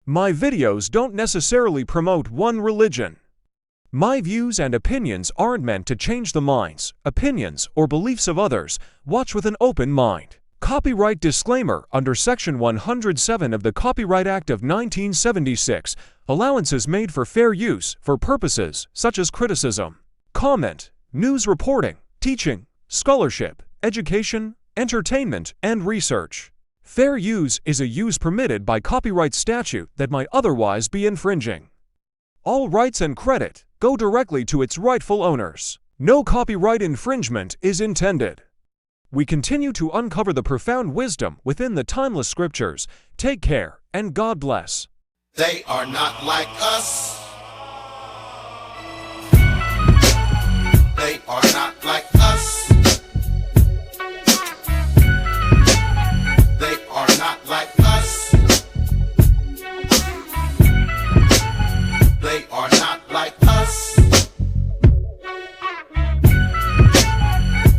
My videos don't necessarily promote one religion. My views and opinions aren't meant to change the minds, opinions, or beliefs of others. Watch with an open mind. Copyright disclaimer. Under Section 107 of the Copyright Act of 1976, allowances made for fair use for purposes such as criticism, comment, news reporting, teaching, scholarship, education, entertainment, and research. Fair use is a use permitted by copyright statute that might otherwise be infringing. All rights and credit go directly to its rightful owners. No copyright infringement is intended. We continue to uncover the profound wisdom within the timeless scriptures. Take care, and God bless. They are not like us. They are not like us. They are not like us. They are not like us.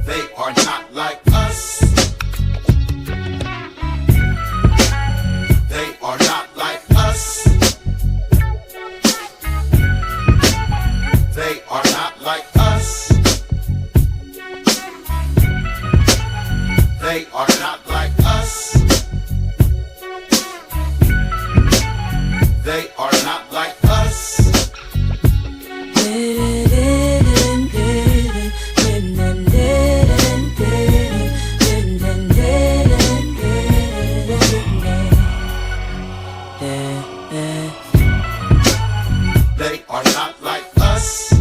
They are not like us. They are not like us. They are not like us. They are not like us. They are not like us. They are not like us.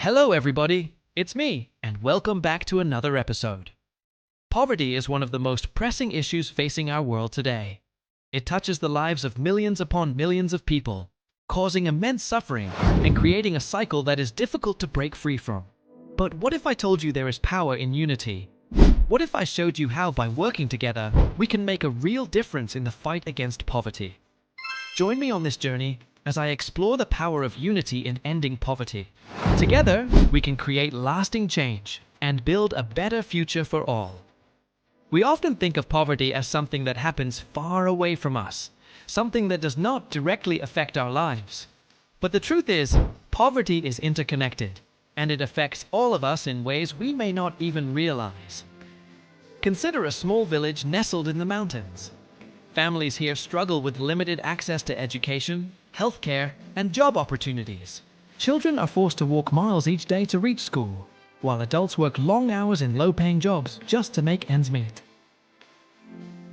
Hello everybody, it's me, and welcome back to another episode. Poverty is one of the most pressing issues facing our world today. It touches the lives of millions upon millions of people, causing immense suffering and creating a cycle that is difficult to break free from. But what if I told you there is power in unity? What if I showed you how, by working together, we can make a real difference in the fight against poverty? Join me on this journey as I explore the power of unity in ending poverty. Together, we can create lasting change and build a better future for all. We often think of poverty as something that happens far away from us, something that does not directly affect our lives. But the truth is, poverty is interconnected, and it affects all of us in ways we may not even realize. Consider a small village nestled in the mountains. Families here struggle with limited access to education, healthcare, and job opportunities. Children are forced to walk miles each day to reach school, while adults work long hours in low-paying jobs just to make ends meet.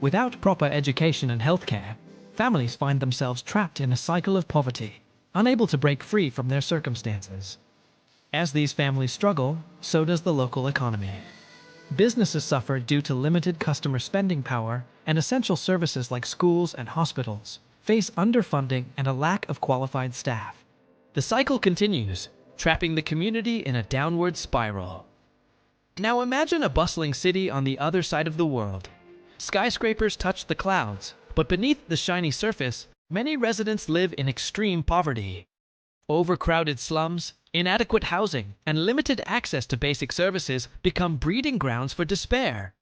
Without proper education and healthcare, families find themselves trapped in a cycle of poverty, unable to break free from their circumstances. As these families struggle, so does the local economy. Businesses suffer due to limited customer spending power, and essential services like schools and hospitals face underfunding and a lack of qualified staff. The cycle continues, trapping the community in a downward spiral. Now imagine a bustling city on the other side of the world. Skyscrapers touch the clouds, but beneath the shiny surface, many residents live in extreme poverty. Overcrowded slums, inadequate housing, and limited access to basic services become breeding grounds for despair.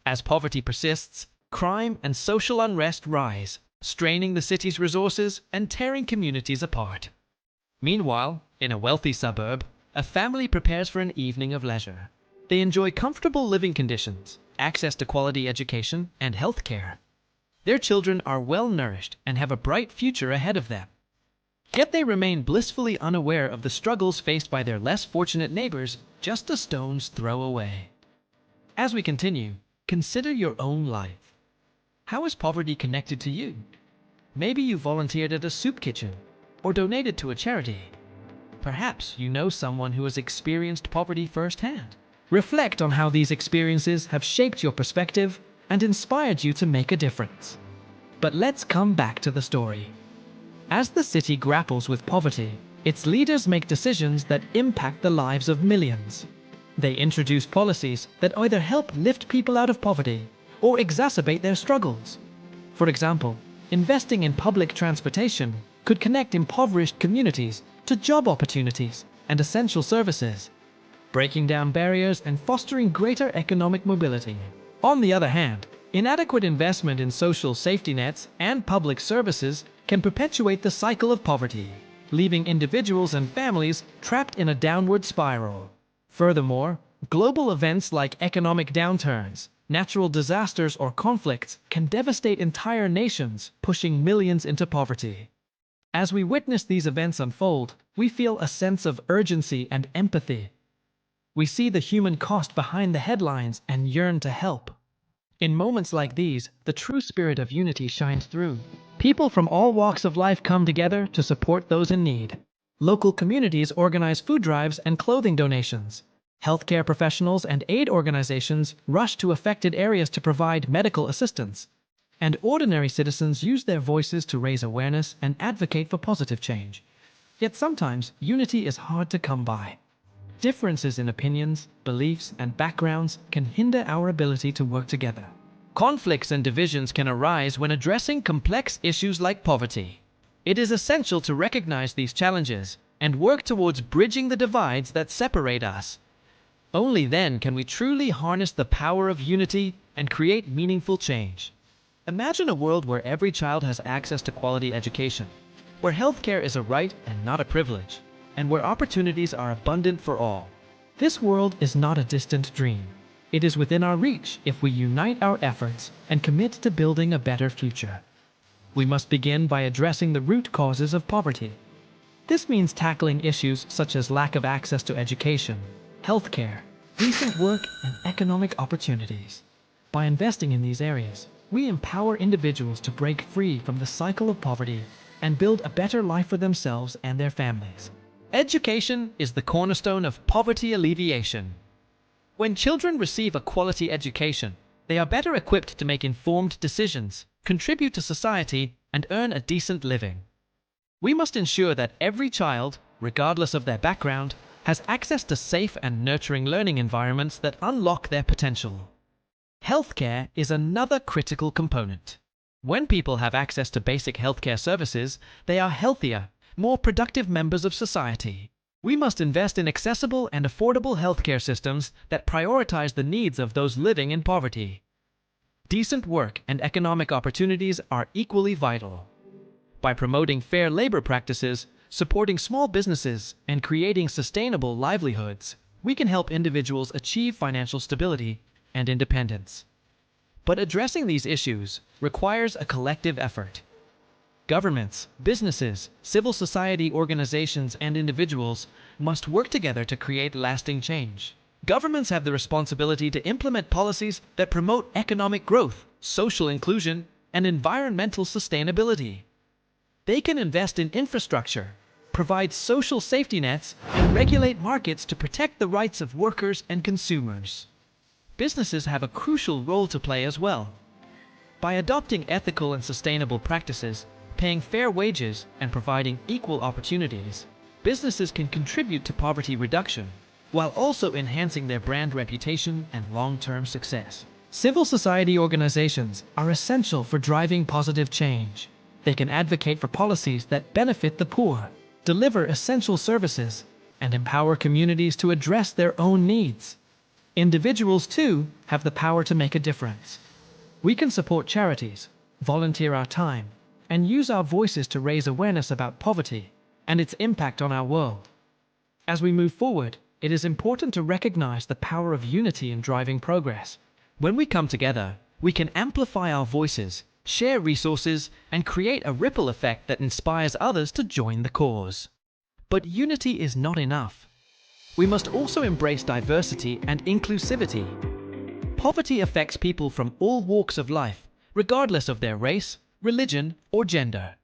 As poverty persists, crime and social unrest rise, straining the city's resources and tearing communities apart. Meanwhile, in a wealthy suburb, a family prepares for an evening of leisure. They enjoy comfortable living conditions, access to quality education, and health care. Their children are well nourished and have a bright future ahead of them. Yet they remain blissfully unaware of the struggles faced by their less fortunate neighbors just a stone's throw away. As we continue, consider your own life. How is poverty connected to you? Maybe you volunteered at a soup kitchen or donated to a charity. Perhaps you know someone who has experienced poverty firsthand. Reflect on how these experiences have shaped your perspective and inspired you to make a difference. But let's come back to the story. As the city grapples with poverty, its leaders make decisions that impact the lives of millions. They introduce policies that either help lift people out of poverty or exacerbate their struggles. For example, investing in public transportation could connect impoverished communities to job opportunities and essential services, breaking down barriers and fostering greater economic mobility. On the other hand, inadequate investment in social safety nets and public services can perpetuate the cycle of poverty, leaving individuals and families trapped in a downward spiral. Furthermore, global events like economic downturns, natural disasters, or conflicts can devastate entire nations, pushing millions into poverty. As we witness these events unfold, we feel a sense of urgency and empathy. We see the human cost behind the headlines and yearn to help. In moments like these, the true spirit of unity shines through. People from all walks of life come together to support those in need. Local communities organize food drives and clothing donations. Healthcare professionals and aid organizations rush to affected areas to provide medical assistance. And ordinary citizens use their voices to raise awareness and advocate for positive change. Yet sometimes, unity is hard to come by. Differences in opinions, beliefs, and backgrounds can hinder our ability to work together. Conflicts and divisions can arise when addressing complex issues like poverty. It is essential to recognize these challenges and work towards bridging the divides that separate us. Only then can we truly harness the power of unity and create meaningful change. Imagine a world where every child has access to quality education, where healthcare is a right and not a privilege, and where opportunities are abundant for all. This world is not a distant dream. It is within our reach if we unite our efforts and commit to building a better future. We must begin by addressing the root causes of poverty. This means tackling issues such as lack of access to education, healthcare, decent work, and economic opportunities. By investing in these areas, we empower individuals to break free from the cycle of poverty and build a better life for themselves and their families. Education is the cornerstone of poverty alleviation. When children receive a quality education, they are better equipped to make informed decisions, contribute to society, and earn a decent living. We must ensure that every child, regardless of their background, has access to safe and nurturing learning environments that unlock their potential. Healthcare is another critical component. When people have access to basic healthcare services, they are healthier, more productive members of society. We must invest in accessible and affordable healthcare systems that prioritize the needs of those living in poverty. Decent work and economic opportunities are equally vital. By promoting fair labor practices, supporting small businesses, and creating sustainable livelihoods, we can help individuals achieve financial stability and independence. But addressing these issues requires a collective effort. Governments, businesses, civil society organizations, and individuals must work together to create lasting change. Governments have the responsibility to implement policies that promote economic growth, social inclusion, and environmental sustainability. They can invest in infrastructure, provide social safety nets, and regulate markets to protect the rights of workers and consumers. Businesses have a crucial role to play as well. By adopting ethical and sustainable practices, paying fair wages, and providing equal opportunities, businesses can contribute to poverty reduction, while also enhancing their brand reputation and long-term success. Civil society organizations are essential for driving positive change. They can advocate for policies that benefit the poor, deliver essential services, and empower communities to address their own needs. Individuals, too, have the power to make a difference. We can support charities, volunteer our time, and use our voices to raise awareness about poverty and its impact on our world. As we move forward, it is important to recognize the power of unity in driving progress. When we come together, we can amplify our voices, share resources, and create a ripple effect that inspires others to join the cause. But unity is not enough. We must also embrace diversity and inclusivity. Poverty affects people from all walks of life, regardless of their race, religion, or gender.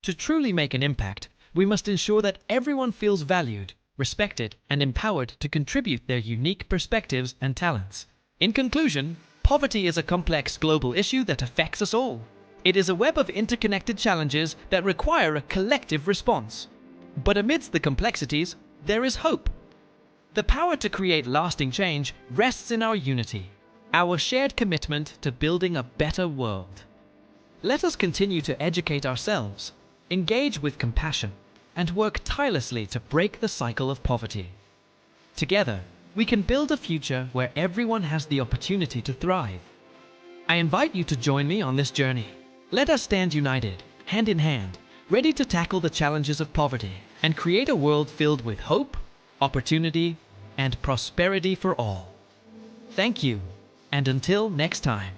To truly make an impact, we must ensure that everyone feels valued, respected, and empowered to contribute their unique perspectives and talents. In conclusion, poverty is a complex global issue that affects us all. It is a web of interconnected challenges that require a collective response. But amidst the complexities, there is hope. The power to create lasting change rests in our unity, our shared commitment to building a better world. Let us continue to educate ourselves, engage with compassion, and work tirelessly to break the cycle of poverty. Together, we can build a future where everyone has the opportunity to thrive. I invite you to join me on this journey. Let us stand united, hand in hand, ready to tackle the challenges of poverty and create a world filled with hope, opportunity, and prosperity for all. Thank you, and until next time.